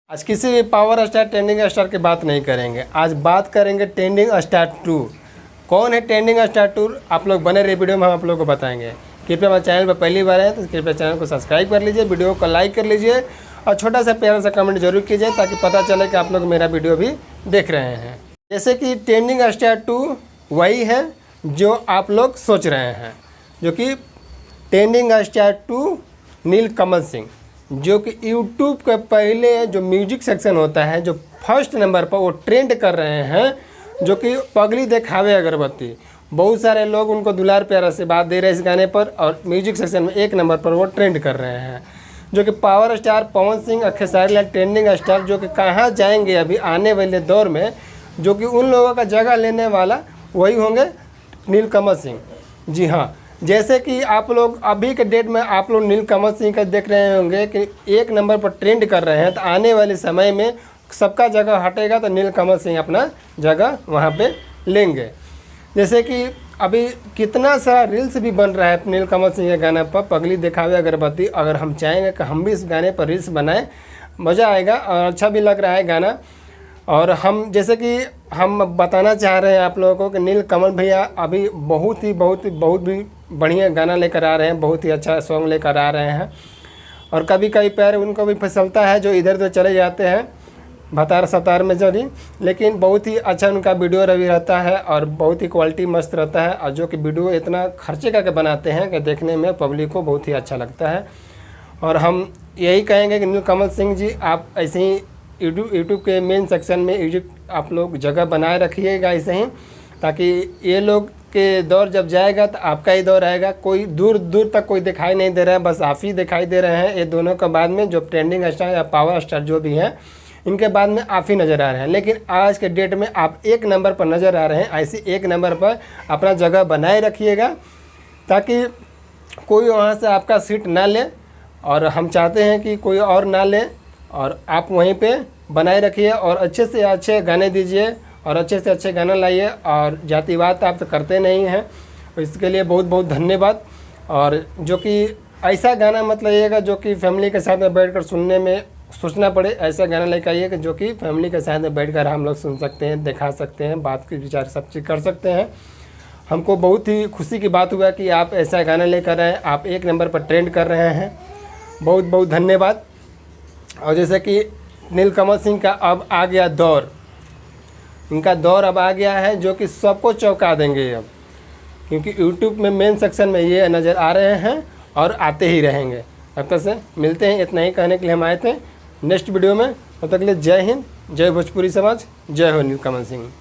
आज किसी भी पावर स्टार ट्रेंडिंग स्टार की बात नहीं करेंगे। आज बात करेंगे ट्रेंडिंग स्टार 2। कौन है ट्रेंडिंग स्टार 2? आप लोग बने रहे वीडियो में, हम आप लोगों को बताएंगे। कृपया हमारे चैनल पर पहली बार है तो कृपया चैनल को सब्सक्राइब कर लीजिए, वीडियो को लाइक कर लीजिए और छोटा सा प्यारा सा कमेंट जरूर कीजिए ताकि पता चले कि आप लोग मेरा वीडियो भी देख रहे हैं। जैसे कि ट्रेंडिंग स्टार 2 वही है जो आप लोग सोच रहे हैं, जो कि ट्रेंडिंग स्टार 2 नीलकमल सिंह, जो कि यूट्यूब के पहले जो म्यूजिक सेक्शन होता है, जो फर्स्ट नंबर पर वो ट्रेंड कर रहे हैं, जो कि पगली दिखावे अगरबत्ती। बहुत सारे लोग उनको दुलार प्यारा से बात दे रहे हैं इस गाने पर और म्यूजिक सेक्शन में 1 नंबर पर वो ट्रेंड कर रहे हैं। जो कि पावर स्टार पवन सिंह और खेसारी लाल ट्रेंडिंग स्टार, जो कि कहाँ जाएंगे अभी आने वाले दौर में, जो कि उन लोगों का जगह लेने वाला वही होंगे नीलकमल सिंह। जी हाँ, जैसे कि आप लोग अभी के डेट में आप लोग नीलकमल सिंह का देख रहे होंगे कि 1 नंबर पर ट्रेंड कर रहे हैं, तो आने वाले समय में सबका जगह हटेगा तो नीलकमल सिंह अपना जगह वहाँ पे लेंगे। जैसे कि अभी कितना सारा रील्स भी बन रहा है नीलकमल सिंह के गाने पर, पगली दिखावे अगरबत्ती। अगर हम चाहेंगे कि हम भी इस गाने पर रील्स बनाएं, मज़ा आएगा और अच्छा भी लग रहा है गाना। और हम जैसे कि हम बताना चाह रहे हैं आप लोगों को कि नीलकमल भैया अभी बहुत ही बढ़िया गाना लेकर आ रहे हैं, बहुत ही अच्छा सॉन्ग लेकर आ रहे हैं। और कभी कभी पैर उनको भी फिसलता है, जो इधर उधर चले जाते हैं भतार सतार में जरी, लेकिन बहुत ही अच्छा उनका वीडियो रवि रहता है और बहुत ही क्वालिटी मस्त रहता है। और जो कि वीडियो इतना खर्चे करके बनाते हैं कि देखने में पब्लिक को बहुत ही अच्छा लगता है। और हम यही कहेंगे कि नीलकमल सिंह जी, आप ऐसे ही यूट्यूब के मेन सेक्शन में म्यूजिक आप लोग जगह बनाए रखिएगा ऐसे ही, ताकि ये लोग के दौर जब जाएगा तो आपका ही दौर आएगा। कोई दूर दूर तक कोई दिखाई नहीं दे रहा है, बस आप ही दिखाई दे रहे हैं। ये दोनों के बाद में जो ट्रेंडिंग स्टार या पावर स्टार जो भी हैं, इनके बाद में आप ही नज़र आ रहे हैं। लेकिन आज के डेट में आप 1 नंबर पर नज़र आ रहे हैं। ऐसे 1 नंबर पर अपना जगह बनाए रखिएगा ताकि कोई वहाँ से आपका सीट ना ले, और हम चाहते हैं कि कोई और ना ले, और आप वहीं पे बनाए रखिए और अच्छे से अच्छे गाने दीजिए और अच्छे से अच्छे गाना लाइए। और जातिवाद आप तो करते नहीं हैं, इसके लिए बहुत बहुत धन्यवाद। और जो कि ऐसा गाना मत लाइएगा जो कि फैमिली के साथ में बैठकर सुनने में सोचना पड़े। ऐसा गाना लेकर आइए कि जो कि फैमिली के साथ में बैठकर हम लोग सुन सकते हैं, दिखा सकते हैं, बात की विचार सब चीज़ कर सकते हैं। हमको बहुत ही खुशी की बात हुआ कि आप ऐसा गाना लेकर आए, आप 1 नंबर पर ट्रेंड कर रहे हैं। बहुत बहुत धन्यवाद। और जैसे कि नीलकमल सिंह का अब आ गया दौर, इनका दौर अब आ गया है जो कि सबको चौंका देंगे अब, क्योंकि यूट्यूब में मेन सेक्शन में ये नज़र आ रहे हैं और आते ही रहेंगे। तब तक से मिलते हैं, इतना ही कहने के लिए हम आए थे नेक्स्ट वीडियो में। तब तक के लिए जय हिंद, जय भोजपुरी समाज, जय हो नीलकमल सिंह।